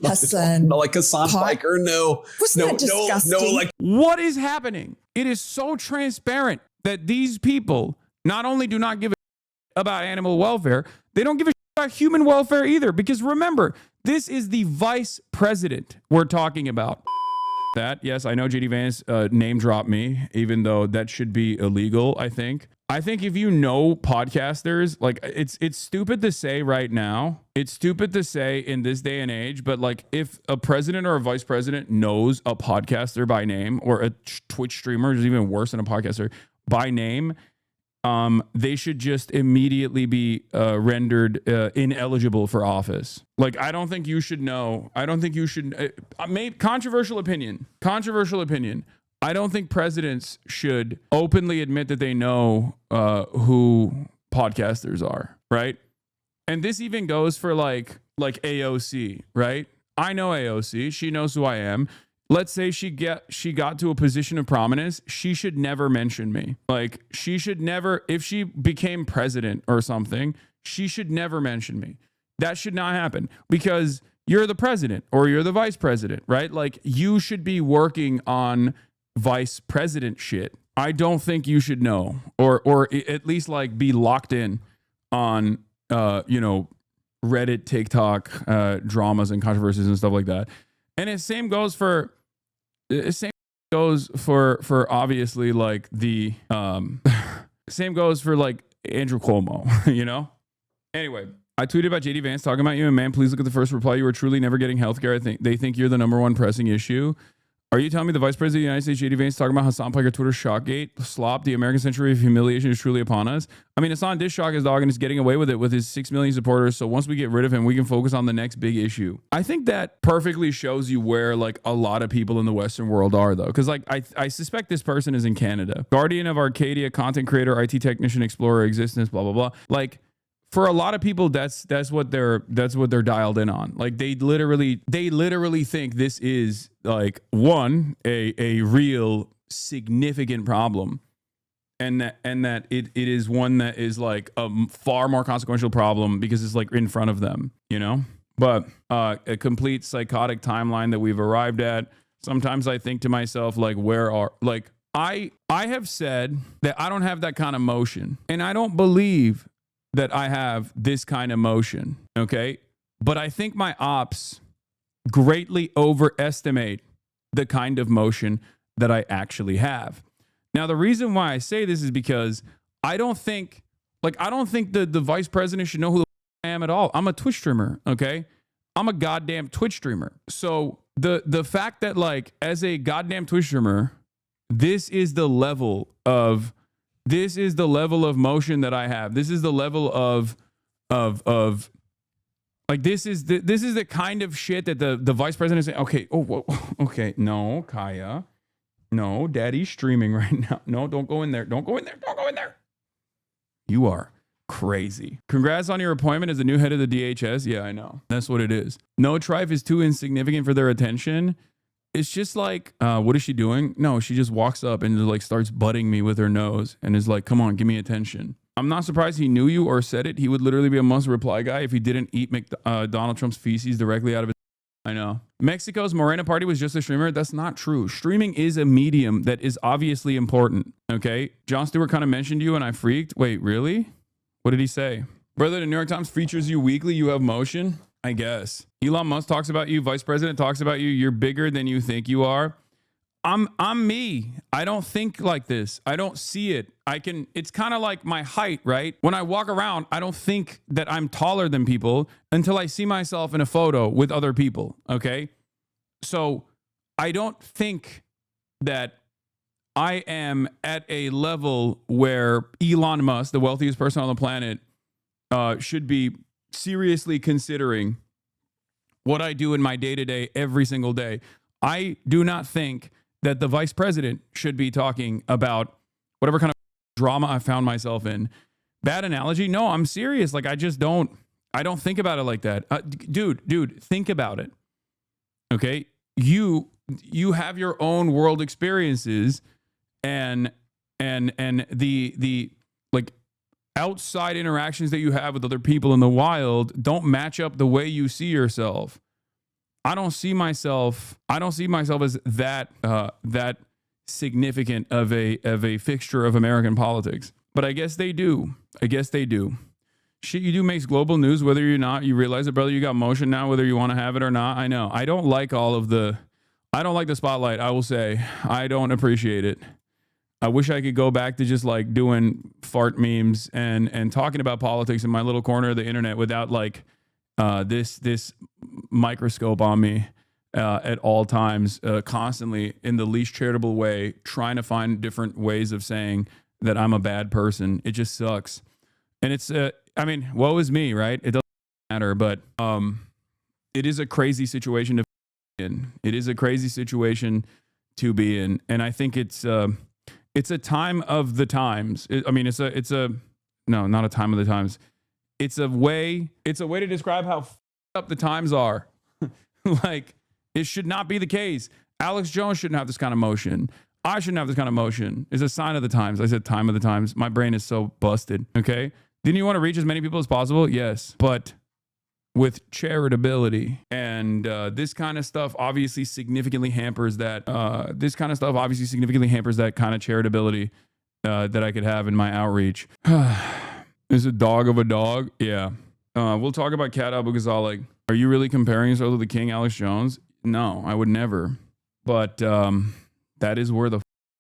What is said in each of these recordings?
Hassan. No, like Hasan Piker. No. Wasn't that disgusting? No, like. What is happening? It is so transparent that these people not only do not give a about animal welfare, they don't give a about human welfare either. Because remember, this is the vice president we're talking about. That, yes, I know JD Vance name dropped me, even though that should be illegal, I think. I think if you know podcasters, like it's stupid to say right now. It's stupid to say in this day and age, but like if a president or a vice president knows a podcaster by name or a Twitch streamer, is even worse than a podcaster by name, they should just immediately be rendered ineligible for office. Like, I don't think you should know. I don't think you should. Controversial opinion. I don't think presidents should openly admit that they know who podcasters are, right? And this even goes for like AOC, right? I know AOC. She knows who I am. Let's say she got to a position of prominence. She should never mention me. Like, she should never, if she became president or something, she should never mention me. That should not happen because you're the president or you're the vice president, right? Like, you should be working on vice president shit. I don't think you should know or at least like be locked in on, Reddit, TikTok, dramas and controversies and stuff like that. And the same goes for obviously like the same goes for like Andrew Cuomo, you know? Anyway, I tweeted about JD Vance talking about you, and man, please look at the first reply. You are truly never getting healthcare. I think they think you're the number one pressing issue. Are you telling me the Vice President of the United States, JD Vance, talking about Hasan Piker Twitter shockgate slop? The American century of humiliation is truly upon us. I mean, Hasan did shock his dog and is getting away with it with his 6 million supporters. So once we get rid of him, we can focus on the next big issue. I think that perfectly shows you where like a lot of people in the Western world are, though, because like I suspect this person is in Canada. Guardian of Arcadia, content creator, IT technician, explorer, existence, blah blah blah. Like, for a lot of people, that's what they're dialed in on. Like, they literally think this is like a real significant problem, and that it is one that is like a far more consequential problem because it's like in front of them, you know. But a complete psychotic timeline that we've arrived at. Sometimes I think to myself, like, I have said that I don't have that kind of motion, and I don't believe that I have this kind of motion, okay? But I think my ops greatly overestimate the kind of motion that I actually have. Now, the reason why I say this is because I don't think the vice president should know who I am at all. I'm a Twitch streamer, okay? I'm a goddamn Twitch streamer. So the fact that, like, as a goddamn Twitch streamer, this is the level of motion that I have. This is the level of like, this is the kind of shit that the vice president is saying, okay, okay, no, Kaya, no, daddy's streaming right now. No, don't go in there. Don't go in there. You are crazy. Congrats on your appointment as the new head of the DHS. Yeah, I know. That's what it is. No trife is too insignificant for their attention. It's just like, what is she doing? No, she just walks up and like starts butting me with her nose and is like, come on, give me attention. I'm not surprised he knew you or said it. He would literally be a must reply guy if he didn't eat Donald Trump's feces directly out of his. I know. Mexico's Morena party was just a streamer. That's not true. Streaming is a medium that is obviously important. Okay. Jon Stewart kind of mentioned you and I freaked. Wait, really? What did he say? Brother, the New York Times features you weekly. You have motion. I guess. Elon Musk talks about you. Vice President talks about you. You're bigger than you think you are. I'm me. I don't think like this. I don't see it. It's kind of like my height, right? When I walk around, I don't think that I'm taller than people until I see myself in a photo with other people. Okay. So I don't think that I am at a level where Elon Musk, the wealthiest person on the planet, should be seriously considering what I do in my day-to-day every single day. I do not think that the vice president should be talking about whatever kind of drama I found myself in. Bad analogy? No, I'm serious. Like, I don't think about it like that. Dude, think about it. Okay? You have your own world experiences and the like outside interactions that you have with other people in the wild don't match up the way you see yourself. I don't see myself as that significant of a fixture of American politics. But I guess they do. Shit you do makes global news, whether you're not. You realize it, brother. You got motion now, whether you want to have it or not. I know. I don't like the spotlight. I will say I don't appreciate it. I wish I could go back to just like doing fart memes and talking about politics in my little corner of the internet without like this microscope on me at all times, constantly in the least charitable way, trying to find different ways of saying that I'm a bad person. It just sucks. And it's, I mean, woe is me, right? It doesn't matter, but it is a crazy situation to be in. It is a crazy situation to be in. And I think it's a time of the times. No, not a time of the times. It's a way to describe how up the times are. Like, it should not be the case. Alex Jones shouldn't have this kind of motion. I shouldn't have this kind of motion. It's a sign of the times. I said time of the times. My brain is so busted. Okay. Didn't you want to reach as many people as possible? Yes. But with charitability and this kind of stuff obviously significantly hampers that. This kind of stuff obviously significantly hampers that kind of charitability that I could have in my outreach. Is a dog of a dog? Yeah. We'll talk about Cat Abu Ghazali. Are you really comparing yourself to the King Alex Jones? No, I would never. But that is where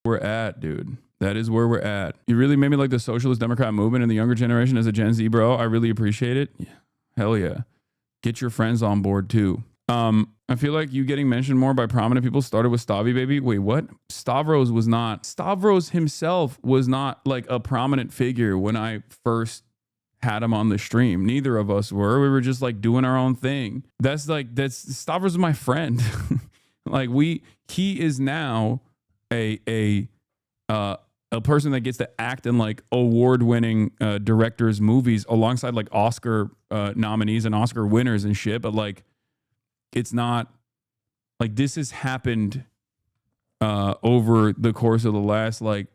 we're at, dude. That is where we're at. You really made me like the socialist Democrat movement and the younger generation as a Gen Z, bro. I really appreciate it. Yeah. Hell yeah. Get your friends on board too. I feel like you getting mentioned more by prominent people started with Stavi, baby. Wait, what? Stavros himself was not like a prominent figure when I first had him on the stream. Neither of us were. We were just like doing our own thing. That's Stavros is my friend. Like he is now a person that gets to act in like award-winning directors' movies alongside like Oscar nominees and Oscar winners and shit. But like, it's not like this has happened over the course of the last like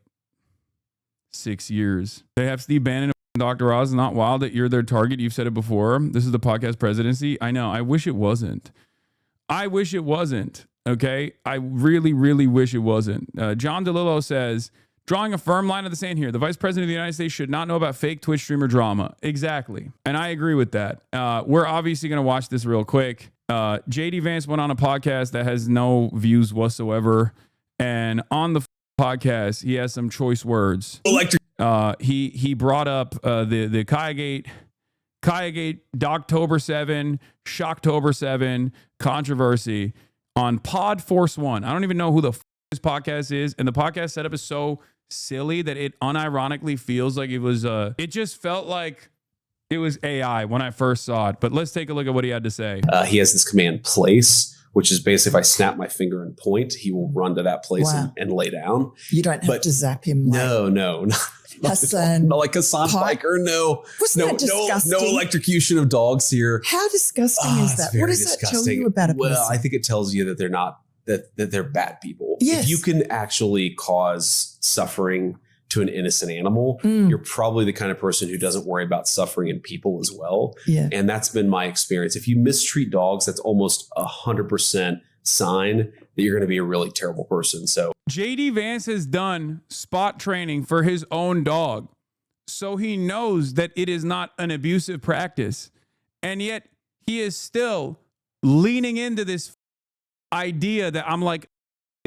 6 years. They have Steve Bannon and Dr. Oz. Not wild that you're their target. You've said it before. This is the podcast presidency. I know. I wish it wasn't. Okay. I really, really wish it wasn't. John DeLillo says, drawing a firm line in the sand here, the vice president of the United States should not know about fake Twitch streamer drama. Exactly. And I agree with that. We're obviously going to watch this real quick. JD Vance went on a podcast that has no views whatsoever. And on the podcast, he has some choice words. He brought up the Kayagate, Dogtober 7, Shocktober 7 controversy on Pod Force One. I don't even know who the this podcast is. And the podcast setup is so silly that it unironically feels like it was, it just felt like it was AI when I first saw it. But let's take a look at what he had to say. He has this command place, which is basically if I snap my finger and point, he will run to that place and lay down. You don't have to zap him. No. Hassan, not like Hasan Piker. No, no electrocution of dogs here. How disgusting is that? What does that tell you about a person? Well, I think it tells you that they're not, that they're bad people. Yes. If you can actually cause suffering to an innocent animal, you're probably the kind of person who doesn't worry about suffering in people as well. Yeah. And that's been my experience. If you mistreat dogs, that's almost 100% sign that you're going to be a really terrible person. So JD Vance has done spot training for his own dog. So he knows that it is not an abusive practice. And yet he is still leaning into this idea that I'm like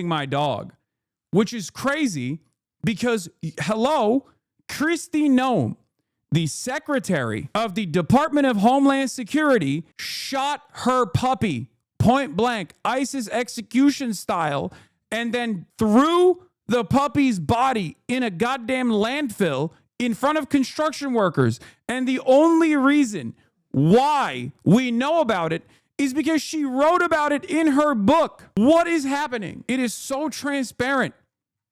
my dog, which is crazy because, hello, Kristi Noem, the secretary of the Department of Homeland Security, shot her puppy point blank, ISIS execution style, and then threw the puppy's body in a goddamn landfill in front of construction workers. And the only reason why we know about it is because she wrote about it in her book. What is happening? It is so transparent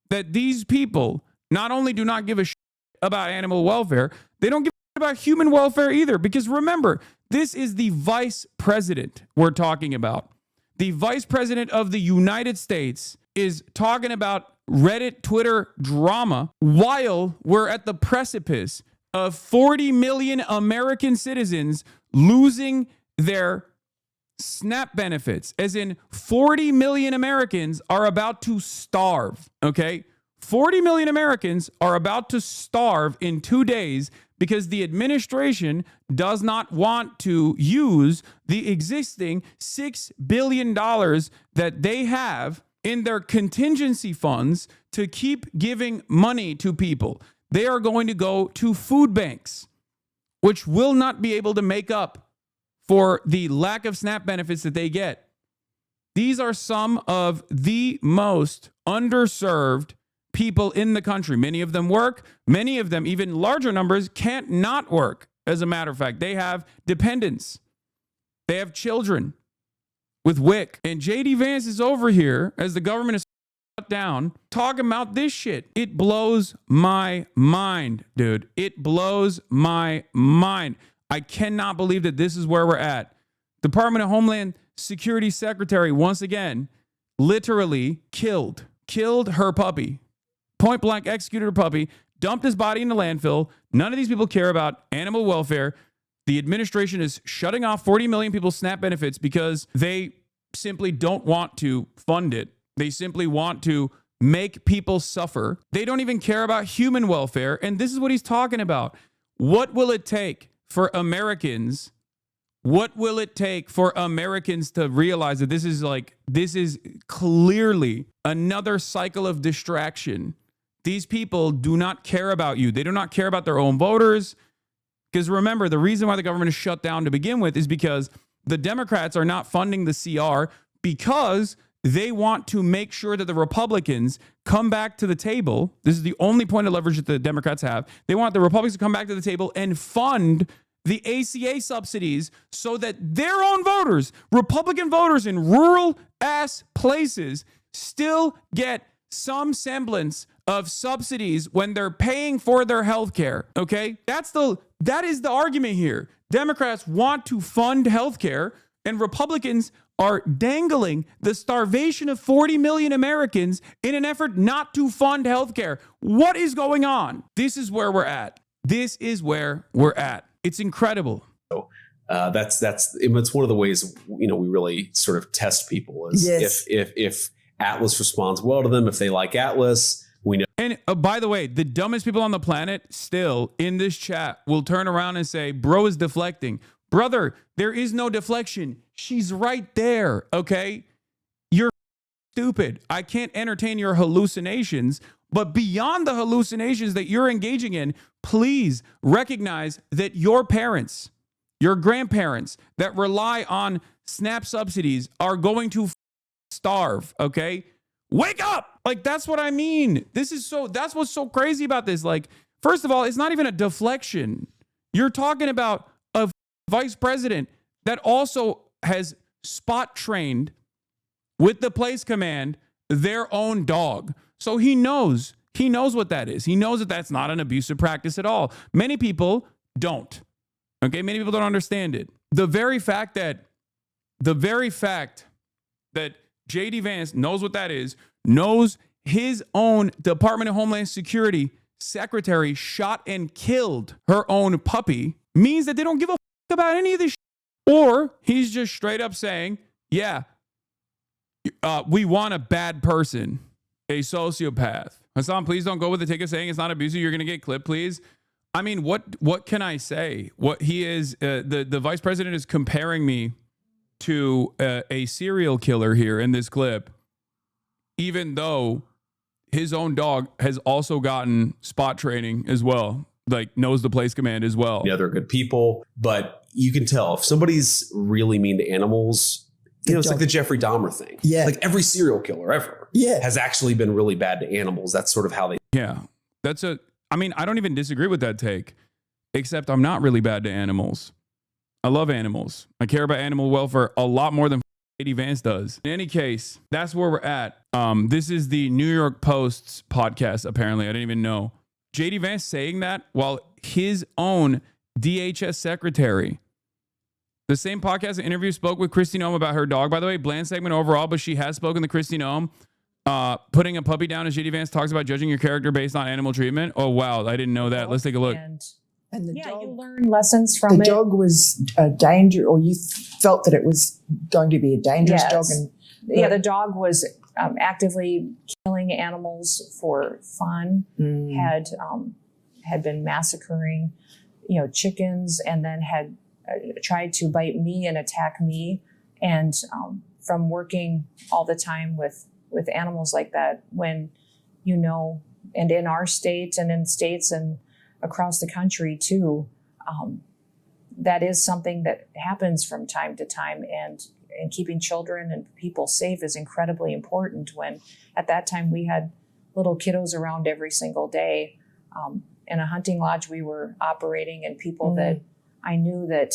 that these people not only do not give a shit about animal welfare, they don't give a shit about human welfare either. Because remember, this is the vice president we're talking about. The vice president of the United States is talking about Reddit, Twitter drama while we're at the precipice of 40 million American citizens losing their SNAP benefits, as in 40 million Americans are about to starve, okay? 40 million Americans are about to starve in 2 days because the administration does not want to use the existing $6 billion that they have in their contingency funds to keep giving money to people. They are going to go to food banks, which will not be able to make up for the lack of SNAP benefits that they get. These are some of the most underserved people in the country. Many of them work. Many of them, even larger numbers, can't not work. As a matter of fact, they have dependents. They have children with WIC. And JD Vance is over here as the government is shut down talking about this shit. It blows my mind, dude. It blows my mind. I cannot believe that this is where we're at. Department of Homeland Security Secretary, once again, literally killed her puppy. Point blank executed her puppy, dumped his body in the landfill. None of these people care about animal welfare. The administration is shutting off 40 million people's SNAP benefits because they simply don't want to fund it. They simply want to make people suffer. They don't even care about human welfare. And this is what he's talking about. What will it take for Americans? What will it take for Americans to realize that this is clearly another cycle of distraction? These people do not care about you. They do not care about their own voters. Because remember, the reason why the government is shut down to begin with is because the Democrats are not funding the CR because they want to make sure that the Republicans come back to the table. This is the only point of leverage that the Democrats have. They want the Republicans to come back to the table and fund the ACA subsidies so that their own voters, Republican voters in rural ass places, still get some semblance of subsidies when they're paying for their health care. Okay? That is the argument here. Democrats want to fund health care, and Republicans are dangling the starvation of 40 million Americans in an effort not to fund health care. What is going on? This is where we're at. This is where we're at. It's incredible. It's one of the ways we really sort of test people is if Atlas responds well to them, if they like Atlas, we know. And by the way, the dumbest people on the planet still in this chat will turn around and say, bro is deflecting. Brother, there is no deflection. She's right there, okay? You're stupid. I can't entertain your hallucinations, but beyond the hallucinations that you're engaging in, please recognize that your parents, your grandparents that rely on SNAP subsidies are going to starve, okay? Wake up! Like, that's what I mean. That's what's so crazy about this. Like, first of all, it's not even a deflection. You're talking about a vice president that also has spot trained with the place command their own dog. So he knows what that is. He knows that that's not an abusive practice at all. Many people don't. Okay, many people don't understand it. The very fact that JD Vance knows what that is, knows his own Department of Homeland Security secretary shot and killed her own puppy, means that they don't give a about any of this shit. Or he's just straight up saying, yeah, we want a bad person, a sociopath. Hasan, please don't go with the ticket saying it's not abusive. You're going to get clipped, please. I mean, what can I say? What he is, the vice president is comparing me to a serial killer here in this clip, even though his own dog has also gotten spot training as well, like knows the place command as well. Yeah, they're good people, but you can tell if somebody's really mean to animals. It's like the Jeffrey Dahmer thing. Yeah. Like every serial killer ever has actually been really bad to animals. That's sort of how they. Yeah. I don't even disagree with that take, except I'm not really bad to animals. I love animals. I care about animal welfare a lot more than JD Vance does. In any case, that's where we're at. This is the New York Post's podcast, apparently. I didn't even know. JD Vance saying that while his own DHS secretary, the same podcast interview, spoke with Kristi Noem about her dog. By the way, bland segment overall, but she has spoken to Kristi Noem. Putting a puppy down as JD Vance talks about judging your character based on animal treatment. Oh, wow. I didn't know that. Let's take a look. And And the Yeah, dog, you learn lessons from the it. dog was a danger, or you felt that it was going to be a dangerous dog. And yeah, the dog was actively killing animals for fun. Had been massacring, chickens, and then had tried to bite me and attack me. And from working all the time with animals like that, when and in our state and in states and across the country too, that is something that happens from time to time, and keeping children and people safe is incredibly important. When at that time we had little kiddos around every single day, in a hunting lodge we were operating, and people that I knew that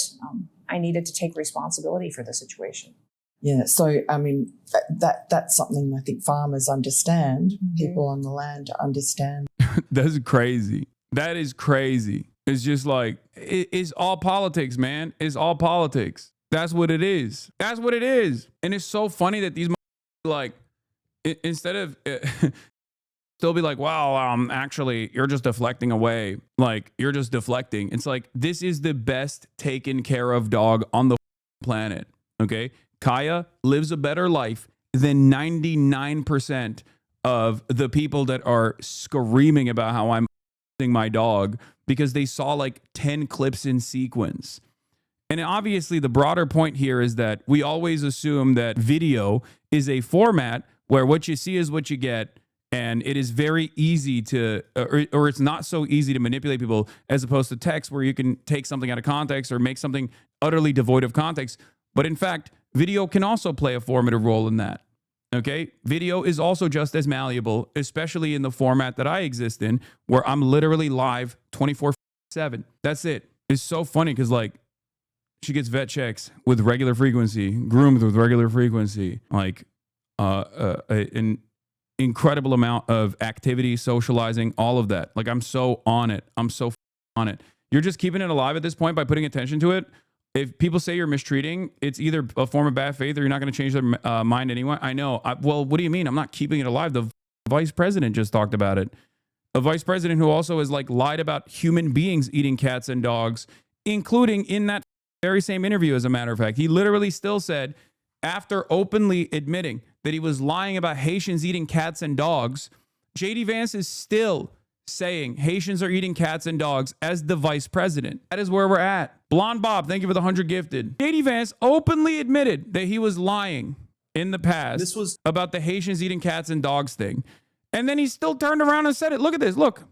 I needed to take responsibility for the situation. Yeah, so I mean that's something I think farmers understand. People on the land understand. That's crazy. That is crazy. It's just like it's all politics, man. It's all politics. That's what it is. That's what it is. And it's so funny that these like instead of they'll be like, well, actually, you're just deflecting away. Like, you're just deflecting. It's like, this is the best taken care of dog on the planet. Okay. Kaya lives a better life than 99% of the people that are screaming about how I'm my dog because they saw like 10 clips in sequence. And obviously the broader point here is that we always assume that video is a format where what you see is what you get. And it is very easy to, or it's not so easy to manipulate people as opposed to text where you can take something out of context or make something utterly devoid of context. But in fact, video can also play a formative role in that. Okay. Video is also just as malleable, especially in the format that I exist in, where I'm literally live 24/7. That's it. It's so funny because like she gets vet checks with regular frequency, groomed with regular frequency, like an incredible amount of activity, socializing, all of that. Like I'm so on it. I'm so on it. You're just keeping it alive at this point by putting attention to it. If people say you're mistreating, it's either a form of bad faith or you're not going to change their mind anyway. I know. Well, what do you mean? I'm not keeping it alive. The vice president just talked about it. A vice president who also has like lied about human beings eating cats and dogs, including in that very same interview, as a matter of fact. He literally still said, after openly admitting that he was lying about Haitians eating cats and dogs, JD Vance is still saying Haitians are eating cats and dogs as the vice president. That is where we're at. Blonde Bob, thank you for the 100 gifted. JD Vance openly admitted that he was lying in the past about the Haitians eating cats and dogs thing. And then he still turned around and said it. Look at this. Look.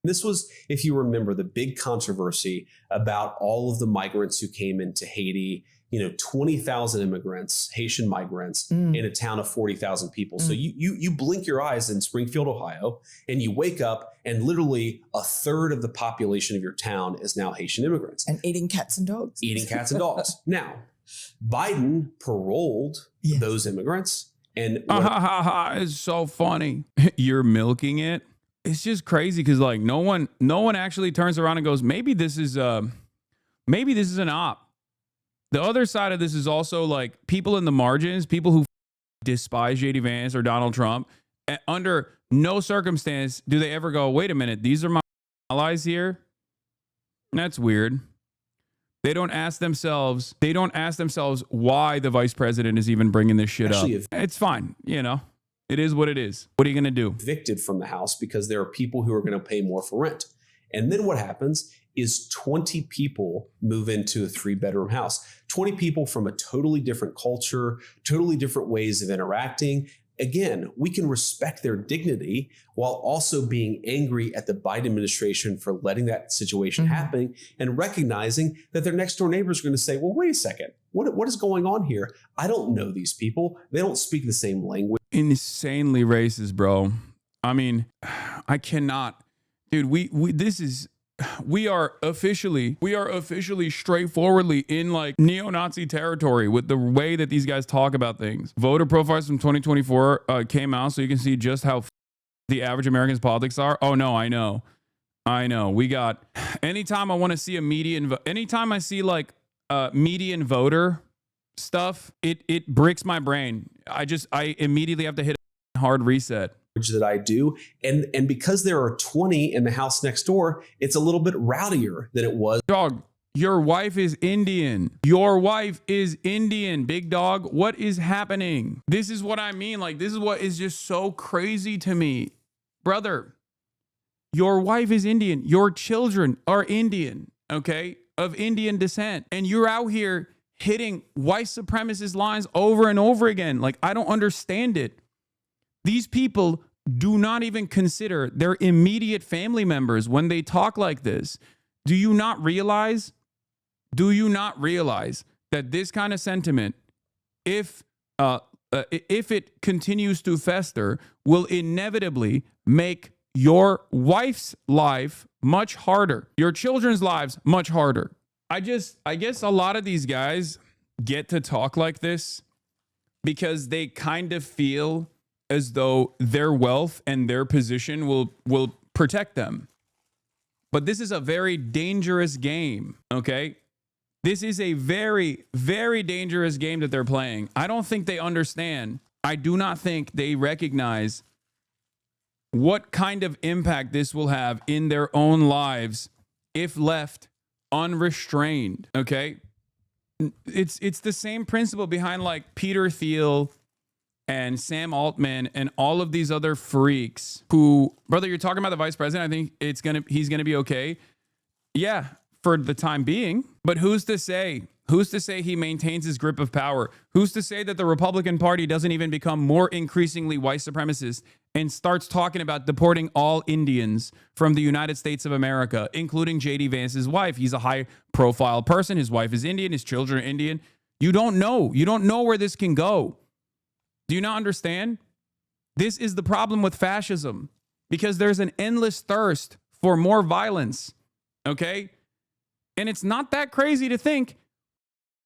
This was, if you remember, the big controversy about all of the migrants who came into Haiti. 20,000 immigrants, Haitian migrants, in a town of 40,000 people. So you blink your eyes in Springfield, Ohio, and you wake up and literally a third of the population of your town is now Haitian immigrants. And eating cats and dogs. Eating cats and dogs. Now, Biden paroled those immigrants. And it's so funny. You're milking it. It's just crazy because like no one actually turns around and goes, maybe this is an op. The other side of this is also like people in the margins, people who despise JD Vance or Donald Trump. Under no circumstance do they ever go, wait a minute, these are my allies here. That's weird. They don't ask themselves why the vice president is even bringing this shit up. It's fine. It is what it is. What are you going to do? Evicted from the house because there are people who are going to pay more for rent. And then what happens is 20 people move into a 3-bedroom house. 20 people from a totally different culture, totally different ways of interacting. Again, we can respect their dignity while also being angry at the Biden administration for letting that situation happen and recognizing that their next door neighbors are going to say, well, wait a second, what is going on here? I don't know these people. They don't speak the same language. Insanely racist, bro. I mean, I cannot. Dude, we are officially straightforwardly in like neo-Nazi territory with the way that these guys talk about things. Voter profiles from 2024 came out so you can see just how the average American's politics are. Oh no, I know. We got, anytime I want to see anytime I see like median voter stuff, it bricks my brain. I immediately have to hit a hard reset. that I do. And because there are 20 in the house next door, it's a little bit rowdier than it was. Dog, your wife is Indian. Your wife is Indian, big dog. What is happening? This is what I mean. Like, this is what is just so crazy to me. Brother, your wife is Indian. Your children are Indian, okay, of Indian descent. And you're out here hitting white supremacist lines over and over again. Like, I don't understand it. These people do not even consider their immediate family members when they talk like this. Do you not realize that this kind of sentiment, if it continues to fester, will inevitably make your wife's life much harder, your children's lives much harder? I guess a lot of these guys get to talk like this because they kind of feel as though their wealth and their position will protect them. But this is a very dangerous game, okay? This is a very, very dangerous game that they're playing. I don't think they understand. I do not think they recognize what kind of impact this will have in their own lives if left unrestrained, okay? It's the same principle behind like Peter Thiel and Sam Altman and all of these other freaks who, brother, you're talking about the vice president. I think he's gonna be okay. Yeah, for the time being. But who's to say? Who's to say he maintains his grip of power? Who's to say that the Republican Party doesn't even become more increasingly white supremacist and starts talking about deporting all Indians from the United States of America, including J.D. Vance's wife? He's a high-profile person. His wife is Indian. His children are Indian. You don't know. You don't know where this can go. Do you not understand? This is the problem with fascism, because there's an endless thirst for more violence, okay? And it's not that crazy to think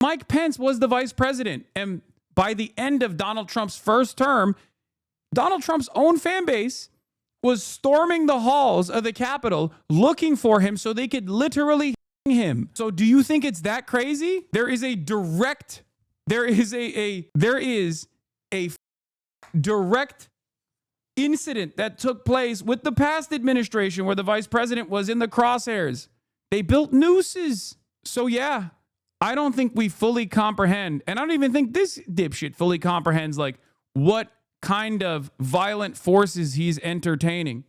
Mike Pence was the vice president. And by the end of Donald Trump's first term, Donald Trump's own fan base was storming the halls of the Capitol looking for him so they could literally him. So do you think it's that crazy? There is a direct incident that took place with the past administration where the vice president was in the crosshairs. They built nooses. So yeah, I don't think we fully comprehend, and I don't even think this dipshit fully comprehends like what kind of violent forces he's entertaining.